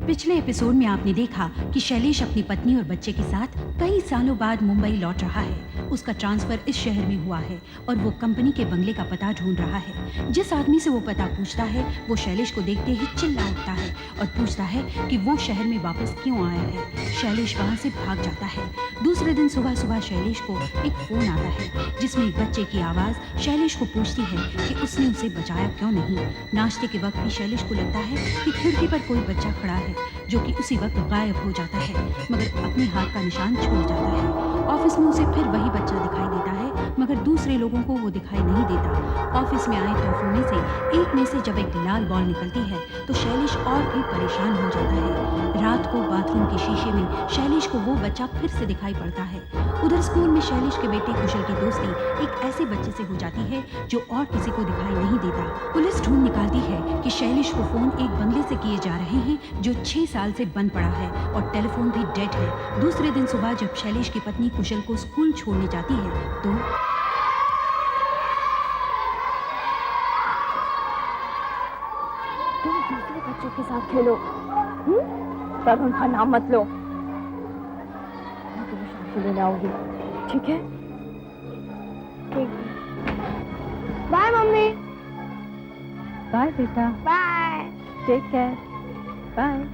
पिछले एपिसोड में आपने देखा कि शैलेश अपनी पत्नी और बच्चे के साथ कई सालों बाद मुंबई लौट रहा है। उसका ट्रांसफर इस शहर में हुआ है और वो कंपनी के बंगले का पता ढूंढ रहा है। जिस आदमी से वो पता पूछता है वो शैलेश को देखते ही चिल्ला उठता है और पूछता है कि वो शहर में वापस क्यों आया है। शैलेश वहाँ से भाग जाता है। दूसरे दिन सुबह सुबह शैलेश को एक फोन आता है जिसमें एक बच्चे की आवाज़ शैलेश को पूछती है कि उसने उसे बचाया क्यों नहीं। नाश्ते के वक्त भी शैलेश को लगता है कि खिड़की पर कोई बच्चा खड़ा है जो कि उसी वक्त गायब हो जाता है मगर अपने हाथ का निशान छोड़ जाता है। ऑफिस में उसे फिर वही बच्चा दिखाई देता है मगर दूसरे लोगों को वो दिखाई नहीं देता। ऑफिस में आए तोहफों में से एक में से जब एक लाल बॉल निकलती है तो शैलेश और भी परेशान हो जाता है। रात को बाथरूम के शीशे में शैलेश को वो बच्चा फिर से दिखाई पड़ता है। उधर स्कूल में शैलेश के बेटे कुशल की दोस्ती एक ऐसे बच्चे से हो जाती है जो और किसी को दिखाई नहीं देता। पुलिस ढूंढ निकालती है कि शैलेश को फोन एक बंगले से किए जा रहे हैं जो 6 साल से बंद पड़ा है और टेलीफोन भी डेड है। दूसरे दिन सुबह जब शैलेश की पत्नी कुशल को स्कूल छोड़ने जाती है तो तुम दूसरे बच्चों के साथ खेलो, पर उनका नाम मत लो। मैं तुम्हें शाम को लेने आऊंगी, ठीक है? ठीक। Bye mummy. बाय बेटा। Bye. Take care. Bye.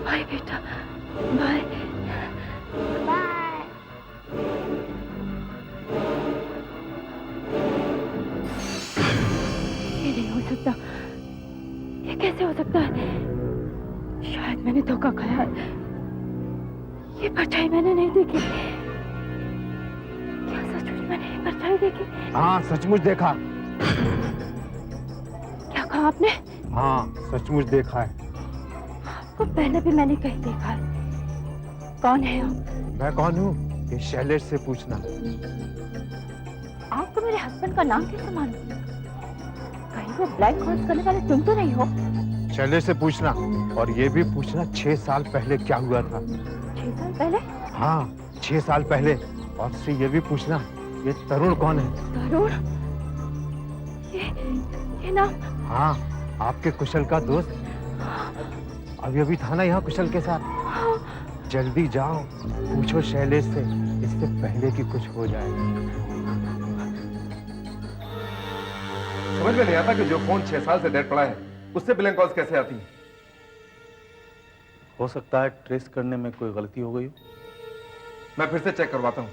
Bye बेटा, बाय बाय। ये नहीं हो सकता, ये कैसे हो सकता है? शायद मैंने धोखा खाया है। ये परछाई मैंने नहीं देखी। क्या सचमुच मैंने ये परछाई देखी? हाँ, सचमुच देखा। क्या कहा आपने? हाँ, सचमुच देखा है। आपको पहले भी मैंने कहीं देखा है। कौन है आप? मैं कौन हूँ ये शैलेश से पूछना। आपको मेरे हस्बैंड का नाम कैसे मालूम? कहीं वो ब्लैक हॉर्स करने वाले तुम तो नहीं हो? शैलेश से पूछना और ये भी पूछना 6 साल पहले क्या हुआ था। 6 साल पहले? हाँ, 6 साल पहले। और से ये भी पूछना ये तरुण कौन है। तरुण? ये नाम? हाँ, आपके कुशल का दोस्त। अभी अभी था ना यहाँ कुशल के साथ। जल्दी जाओ, पूछो शैलेश से, इससे पहले कि कुछ हो जाए। समझ में नहीं आता कि जो फोन 6 साल से डेड पड़ा है उससे ब्लैंक कॉल्स कैसे आती हैं? हो सकता है ट्रेस करने में कोई गलती हो गई हो। मैं फिर से चेक करवाता हूँ।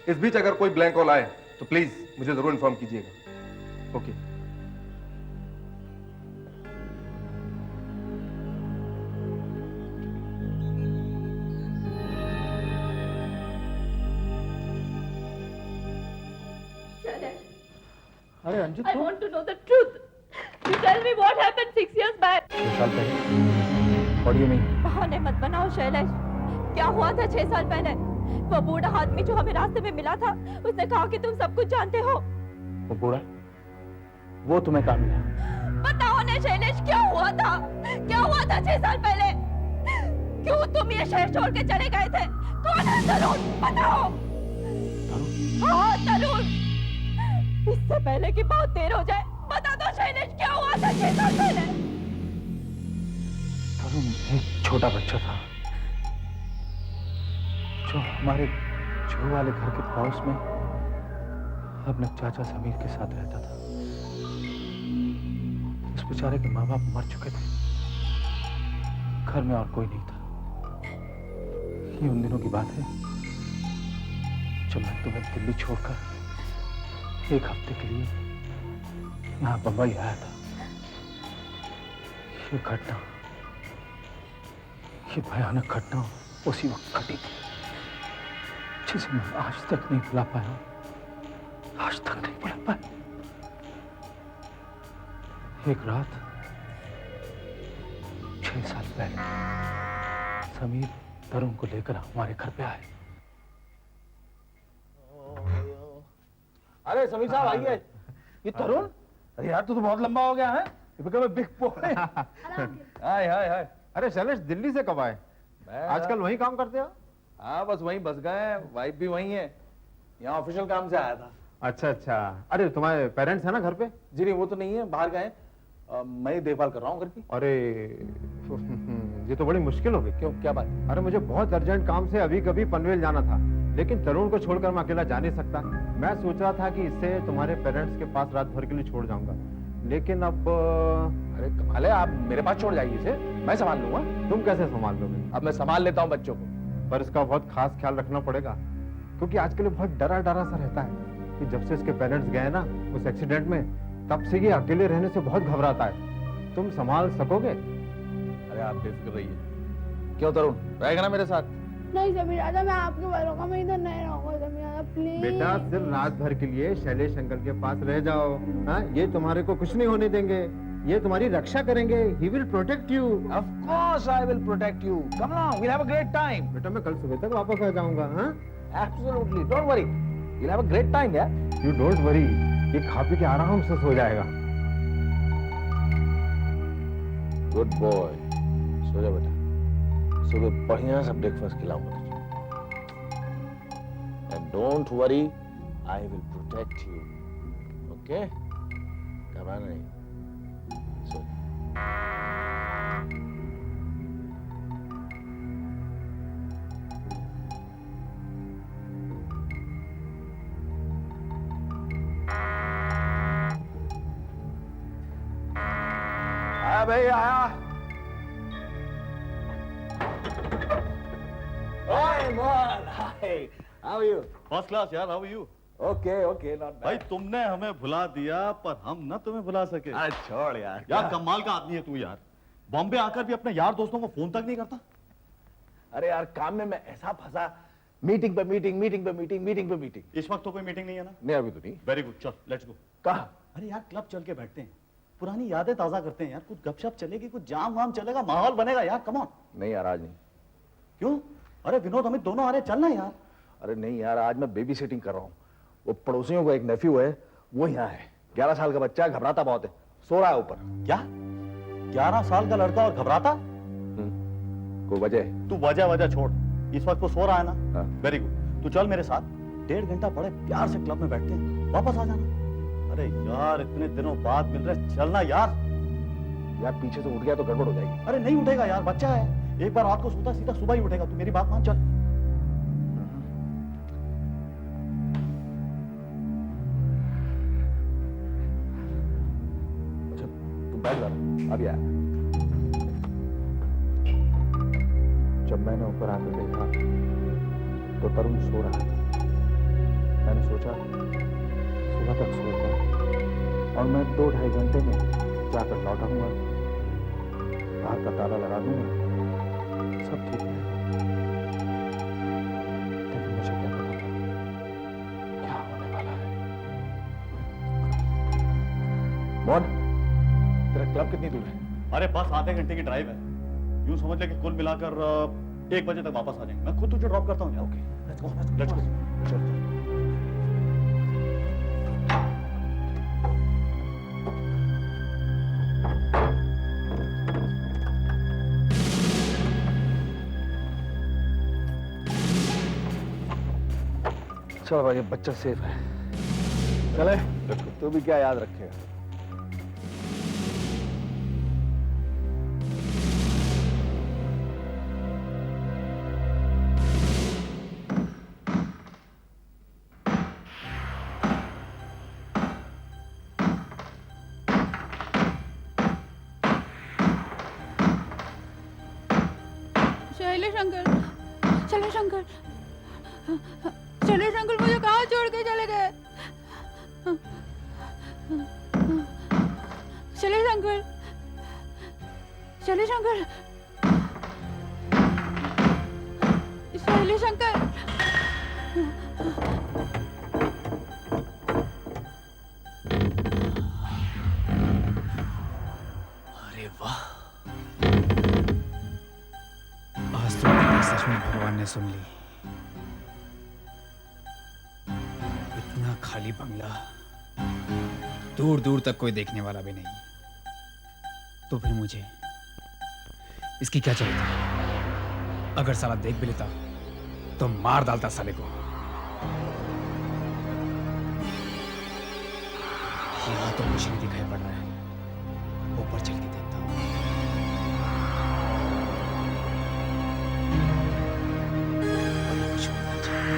इस बीच अगर कोई ब्लैंक कॉल आए तो प्लीज मुझे जरूर इन्फॉर्म कीजिएगा। ओके। अरे Anju, I want to know the truth. You tell me what happened 6 years back. 6 साल पहले? What do you mean? बहाने मत बनाओ शैलेश। क्या हुआ था 6 साल पहले? वो बूढ़ा आदमी जो हमें रास्ते में मिला था, उसने कहा कि तुम सब कुछ जानते हो। वो बूढ़ा? वो तुम्हें कहाँ मिला? बताओ ना शैलेश, क्या हुआ था? क्या हुआ था 6 साल पहले? क्यों तुम ये शहर छोड़ के चले गए थे? कौन है तरुण? बताओ। हाँ तरुण, इससे पहले कि बहुत देर हो जाए बता दो शैलेश, क्या हुआ था 6 साल पहले? तरुण एक छोटा बच्चा था जो हमारे जो वाले घर के पड़ोस में अपने चाचा समीर के साथ रहता था। उस बेचारे के माँ बाप मर चुके थे, घर में और कोई नहीं था। ये उन दिनों की बात है जब मैं तुम्हें दिल्ली छोड़कर 1 हफ्ते के लिए यहाँ बंबई आया था। ये घटना, ये भयानक घटना उसी वक्त घटी थी जिसे मैं आज तक नहीं भुला पाया, आज तक नहीं भुला पाया। एक रात 6 साल पहले समीर तरुण को लेकर हमारे घर पे आए। अरे समीर साहब आइए। ये तरुण, अरे यार तू तो बहुत लंबा हो गया है। Big boy. Hi hi hi. अरे शैलेश, दिल्ली से कब आए? मैं आजकल वहीं काम करते हो? हाँ बस वहीं बस गए हैं, वाइफ भी वहीं है। यहाँ ऑफिशियल काम से आया था। अच्छा अच्छा। अरे तुम्हारे पेरेंट्स है ना घर पे? जी नहीं, वो तो नहीं है, बाहर गए। मैं ही देखभाल कर रहा हूँ घर की। अरे ये तो बड़ी मुश्किल हो गई। क्यों, क्या बात? अरे मुझे बहुत अर्जेंट काम से अभी कभी पनवेल जाना था, लेकिन तरुण को छोड़कर मैं अकेला जा नहीं सकता। मैं सोच रहा था कि इससे तुम्हारे पेरेंट्स के पास रात भर के लिए छोड़ जाऊंगा, लेकिन अब अरे कमाल है, आप मेरे पास छोड़ जाइए इसे, मैं संभाल लूंगा। तुम कैसे संभाल लोगे? अब मैं संभाल लेता हूँ बच्चों को। पर इसका बहुत खास ख्याल रखना पड़ेगा, क्योंकि आजकल ये बहुत डरा डरा सा रहता है कि जब से इसके पेरेंट्स गए ना उस एक्सीडेंट में, तब से ये अकेले रहने से बहुत घबराता है। तुम संभाल सकोगे? अरे आप बेफिक्र रहिए। क्यों तरुण, रहेगा ना मेरे साथ? नहीं समीर दादा, मैं आपके भरोसा में इधर नहीं रहूंगा समीर दादा, प्लीज। बेटा सिर्फ रात भर के लिए शैलेश अंकल के पास रह जाओ। हाँ, ये तुम्हारे को कुछ नहीं होने देंगे, ये तुम्हारी रक्षा करेंगे। He will protect you. Of course I will protect you. Come on, we'll have a great time. बेटा मैं कल सुबह तक वापस आ जाऊंगा। हाँ? Absolutely, don't worry. We'll have a great time, yeah. You don't worry. ये खा पी के आराम से सो जाएगा। Good boy. सो जा बेटा। सुबह बढ़िया सा ब्रेकफास्ट खिलाऊंगा तुझे। And don't worry, I will protect you. Okay? घबराना नहीं। सो आया भाई आया। Hi, man. Hi. How are you? First class यार, how are you? Okay, okay, not भाई bad. तुमने हमें भुला दिया पर हम ना तुम्हें भुला सके। अरे छोड़ यार। यार कमाल का आदमी है तू यार, बॉम्बे आकर भी अपने यार दोस्तों को फोन तक नहीं करता। अरे यार काम में मैं ऐसा फंसा, मीटिंग पे मीटिंग, मीटिंग पे मीटिंग, मीटिंग पे मीटिंग। इस वक्त तो कोई मीटिंग नहीं है ना? नहीं अभी तो नहीं। वेरी गुड, चल लेट्स गो। कहा? अरे यार क्लब चल के बैठते हैं, पुरानी यादें ताजा करते हैं यार, कुछ गपशप चलेगी, कुछ जाम वाम चलेगा, माहौल बनेगा यार। Come on. नहीं यार आज नहीं। क्यों? अरे विनोद अमित दोनों आ रहे, चलना यार। अरे नहीं यार, आज मैं बेबी सिटिंग कर रहा हूँ। वो पड़ोसियों का एक नेफ्यू है, वो यहाँ है। 11 साल का बच्चा, घबराता बहुत है, सो रहा है ऊपर। क्या 11 साल का लड़का और घबराता? कोई वजह? तू वजह वजह छोड़, इस वक्त वो सो रहा है ना? हाँ। वेरी गुड, तू चल मेरे साथ, 1.5 घंटा बड़े प्यार से क्लब में बैठते हैं, वापस आ जाना। अरे यार इतने दिनों बाद मिल रहे, चलना यार। यार पीछे से उठ गया तो गड़बड़ हो जाएगी। अरे नहीं उठेगा यार, बच्चा है, एक बार रात को सोता सीधा सुबह ही उठेगा। तू मेरी बात मान, चल। अच्छा तू बैठ जा, अभी आया। जब मैंने ऊपर आकर देखा तो तरुण सो रहा था। मैंने सोचा सुबह तक सोता और मैं 2-2.5 घंटे में जाकर लौटाऊंगा, बाहर का ताला लगा दूंगा, सब ठीक है। लेकिन मुझे क्या पता था क्या होने वाला है। मॉन, तेरा क्लब कितनी दूर है? अरे बस आधे घंटे की ड्राइव है, यूं समझ ले कि कुल मिलाकर 1 बजे तक वापस आ जाएंगे। मैं खुद तुझे ड्रॉप करता हूँ। Okay let's go, let's go. चलो भाई, बच्चा सेफ है। चले, तू भी क्या याद रखेगा। Shailesh uncle, Shailesh uncle, Shailesh uncle मुझे कहाँ छोड़ के चले गए? Shailesh uncle, Shailesh uncle, Shailesh uncle. अरे वाह, आज तो मेरी सच में भगवान ने सुन ली। इतना खाली बंगला, दूर दूर तक कोई देखने वाला भी नहीं, तो फिर मुझे इसकी क्या जरूरत? अगर साला देख भी लेता तो मार डालता साले को। यहाँ तो कुछ नहीं दिखाई पड़ रहा है, ऊपर चल के देखता हूँ। अभी कुछ होना चाहिए।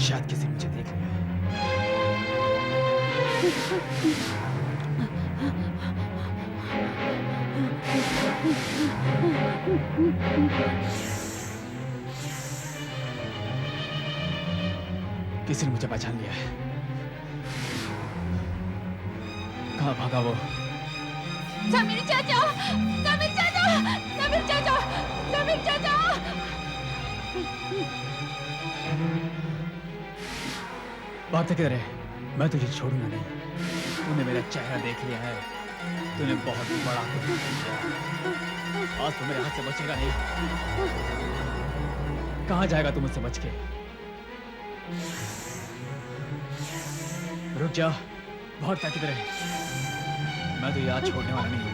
शायद किसी ने मुझे देख लिया। किसी ने मुझे पहचान लिया है। कहाँ भागा वो? समीर चाचा, समीर चाचा, समीर चाचा, समीर चाचा। भागते किधर है? मैं तुझे छोड़ूंगा नहीं। तूने मेरा चेहरा देख लिया है, तूने बहुत बड़ा कुछ किया। आज तो मेरे हाथ से बचेगा नहीं। कहाँ जाएगा तू मुझसे बच के? रुक जा, भागता किधर है? मैं तो याद छोड़ने वाला नहीं हूँ।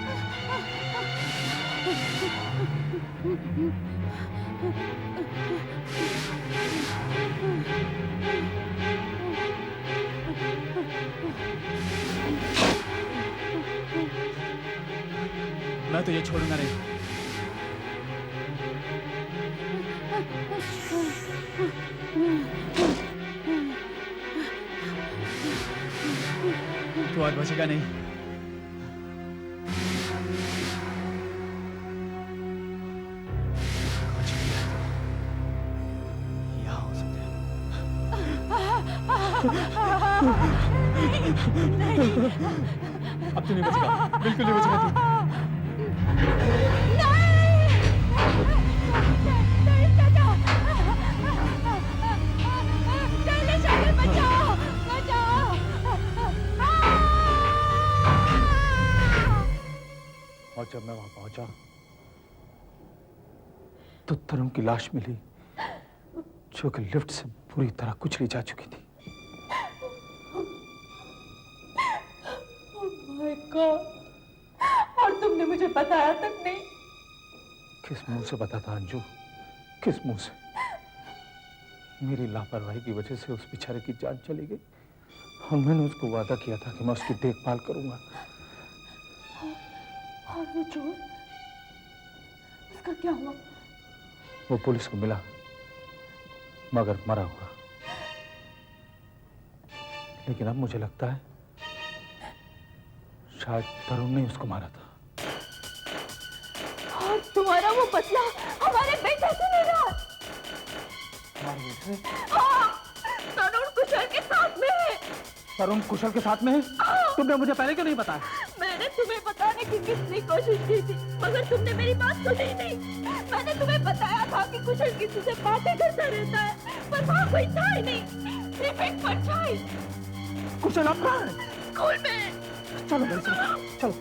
मैं तुझे छोड़ूंगा नहीं। तू आज बचेगा नहीं। यहाँ हो सकते हैं। अब तू नहीं बचेगा, बिल्कुल नहीं बचेगा तू। और जब मैं वहां पहुंचा तो तरुण की लाश मिली, जो कि लिफ्ट से पूरी तरह कुचली जा चुकी थी। माय गॉड, और तुमने मुझे बताया तक नहीं? किस मुंह से बताता अंजू, किस मुंह से? मेरी लापरवाही की वजह से उस बेचारे की जान चली गई और मैंने उसको वादा किया था कि मैं उसकी देखभाल करूंगा। और वो चोर, उसका क्या हुआ? वो पुलिस को मिला मगर मरा हुआ। लेकिन अब मुझे लगता है शायद तरुण ने उसको मारा था। और तुम्हारा वो बदला हमारे बेटे से लेना? हाँ, तरुण कुशल के साथ में है। तरुण कुशल के साथ में है? तुमने मुझे पहले क्यों नहीं बताया? मैंने तुम्हें बताने की कितनी कोशिश की थी मगर तुमने मेरी बात सुनी नहीं। मैंने तुम्हें बताया था कि कुशल किसी से बातें करता रहता है पर वहाँ कोई था ही नहीं, सिर्फ एक परछाई। कुशल अब कहाँ है? स्कूल में। चलो मेरे साथ, चलो।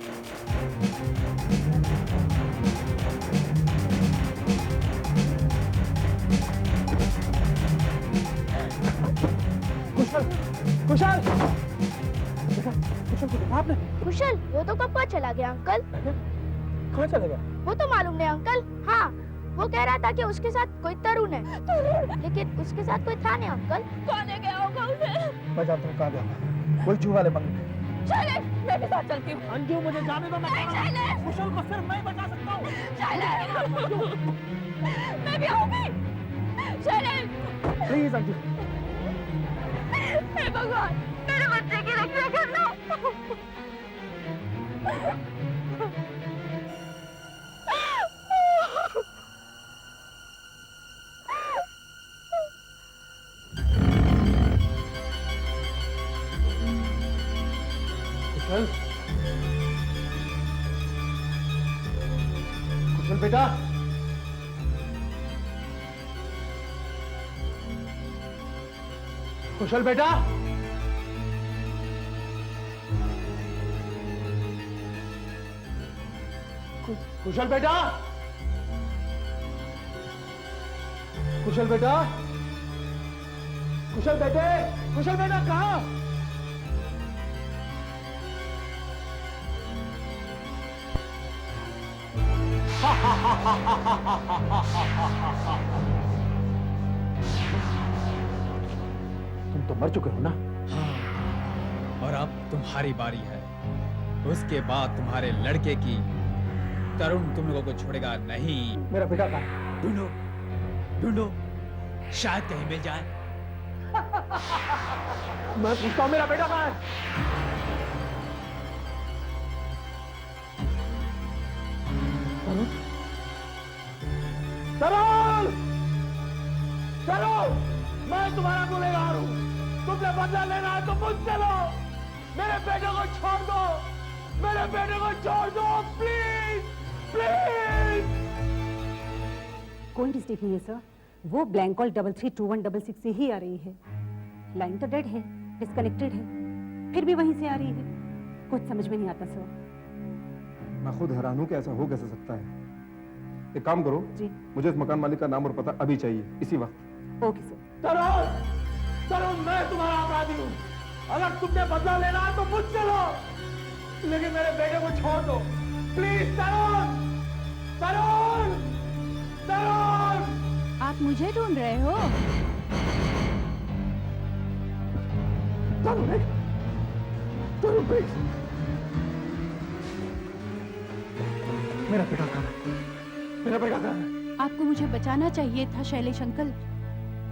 कुशल, कुशल, बेटा, कुशल को देखा आपने? कुशल वो तो कब का चला गया अंकल? कहाँ चले गया? वो तो मालूम नहीं अंकल। हाँ, वो कह रहा था कि उसके साथ कोई तरुण है, लेकिन उसके साथ कोई था नहीं अंकल। कौन ले गया होगा उसे? मैं जानता हूँ कहाँ गया। कोई जू वाले बंगले। शैलेश, मैं भी साथ चलती हूँ। अंजू मुझे जाने दो, मैं शैलेश, कुशल को सिर्फ मैं बचा सकता हूँ। शैलेश, मैं भी आऊंगी। शैलेश, प्लीज अंजू। हे भगवान, मेरे बच्चे की रक्षा करना। कुशल, कुशल बेटा, कुशल बेटा, कुशल बेटा, कुशल बेटा, कुशल बेटे, कुशल बेटा कहाँ? तुम तो मर चुके हो ना? और अब तुम्हारी बारी है। उसके बाद तुम्हारे लड़के की। तरुण तुम लोगों को छोड़ेगा नहीं। मेरा बेटा कहाँ है? ढूंढो, ढूंढो, शायद कहीं मिल जाए। मैं पूछता हूँ मेरा बेटा कहाँ है? तरुण! तरुण! मैं तुम्हारा गुनहगार हूँ। तुमने बदला लेना है तो मुझसे लो। मेरे बेटे को छोड़ दो। मेरे बेटे को छोड़ दो, प्लीज, प्लीज। कोई मिस्टेक नहीं है सर, वो ब्लैंक कॉल 332166 से ही आ रही है। लाइन तो डेड है, डिस्कनेक्टेड है, फिर भी वहीं से आ रही है। कुछ समझ में नहीं आता सर। मैं खुद हैरान हूँ कि ऐसा हो कैसे सकता है। एक काम करो जी। मुझे इस मकान मालिक का नाम और पता अभी चाहिए, इसी वक्त। Okay sir. तरुण! तरुण, मैं तुम्हारा अपराधी हूँ। अगर तुमने बदला लेना है तो मुझसे लो, लेकिन मेरे बेटे को छोड़ दो, प्लीज। तरुण! तरुण! तरुण! आप मुझे ढूंढ रहे हो? तरुण! तरुण, प्लीज। मेरा बेटा कहाँ है? मेरा बेटा कहाँ है? आपको मुझे बचाना चाहिए था शैलेश अंकल,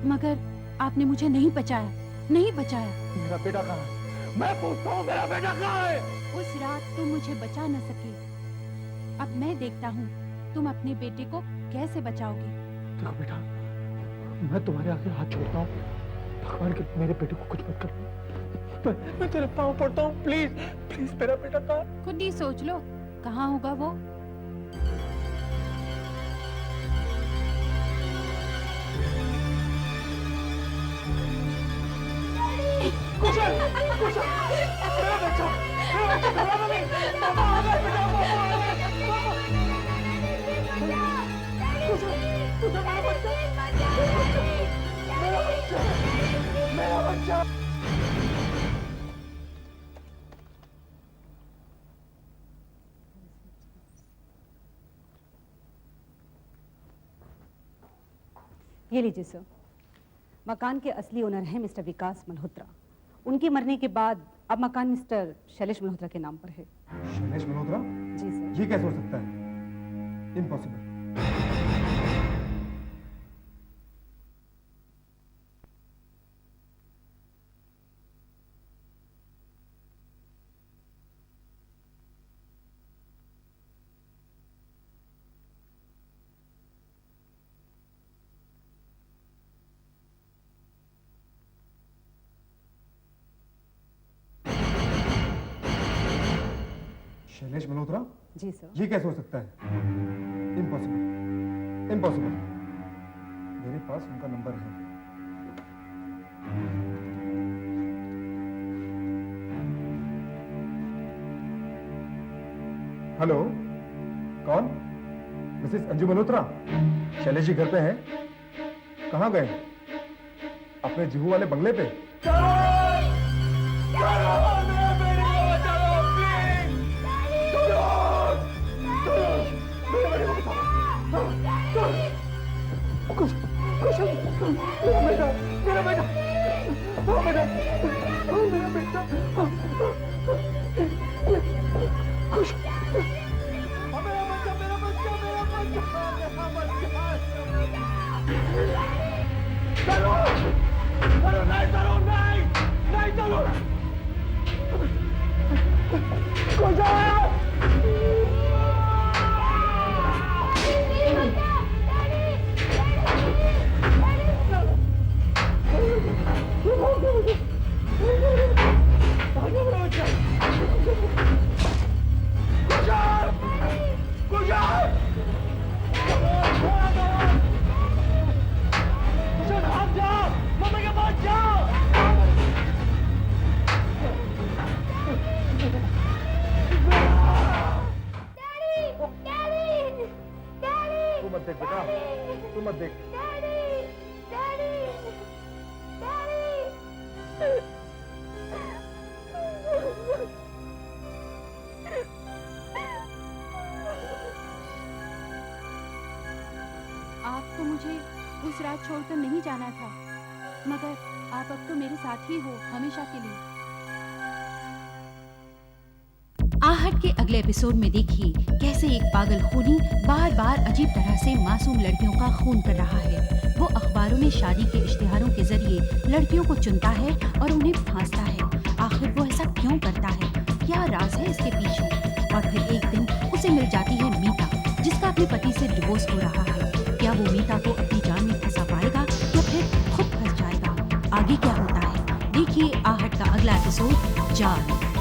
मगर आपने मुझे नहीं बचाया, नहीं बचाया। मेरा बेटा कहाँ है? मैं पूछता हूँ, मेरा बेटा कहाँ है? उस रात तुम मुझे बचा न सके। अब मैं देखता हूँ तुम अपने बेटे को कैसे बचाओगे। देखो बेटा, मैं तुम्हारे आगे हाथ छोड़ता हूँ। भगवान के मेरे बेटे को कुछ मत कर। मैं तेरे पाँव पड़ता हूँ, प्लीज, प्लीज। मेरा बेटा कहाँ? खुद ही सोच लो, कहाँ होगा वो। कुशल! कुशल! मेरा बच्चा! मेरा बच्चा घबराना नहीं! पापा आ गए बेटा, पापा आ गए! पापा! कुशल! कुशल, मेरा बच्चा! मेरा बच्चा! मेरा बच्चा! ये लीजिए सर। मकान के असली ओनर हैं मिस्टर विकास मल्होत्रा। उनके मरने के बाद अब मकान मिस्टर शैलेश मल्होत्रा के नाम पर है। शैलेश मल्होत्रा? जी सर। ये कैसे हो सकता है? इम्पॉसिबल। शैलेश मल्होत्रा? जी सर। ये कैसे हो सकता है? Impossible, impossible. मेरे पास उनका नंबर है। हेलो, कौन? मिसेस अंजू मल्होत्रा? शैलेश जी घर पे हैं? कहाँ गए? अपने जुहू वाले बंगले पे? तू मत देख बेटा, तू मत देख। आपको मुझे उस रात छोड़कर नहीं जाना था, मगर आप अब तो मेरे साथ ही हो हमेशा के लिए। आहट के अगले एपिसोड में देखिए कैसे एक पागल खूनी बार बार अजीब तरह से मासूम लड़कियों का खून कर रहा है। वो अखबारों में शादी के इश्तिहारों के जरिए लड़कियों को चुनता है और उन्हें फांसता है। आखिर वो ऐसा क्यों करता है? क्या राज है इसके पीछे? और फिर एक दिन उसे मिल जाती है मीता, जिसका अपने पति से डिवोर्स हो रहा है। क्या वो मीता को अपनी जान में फंसा पाएगा या फिर खुद फंस जाएगा? आगे क्या होता है देखिए आहट का अगला एपिसोड जान।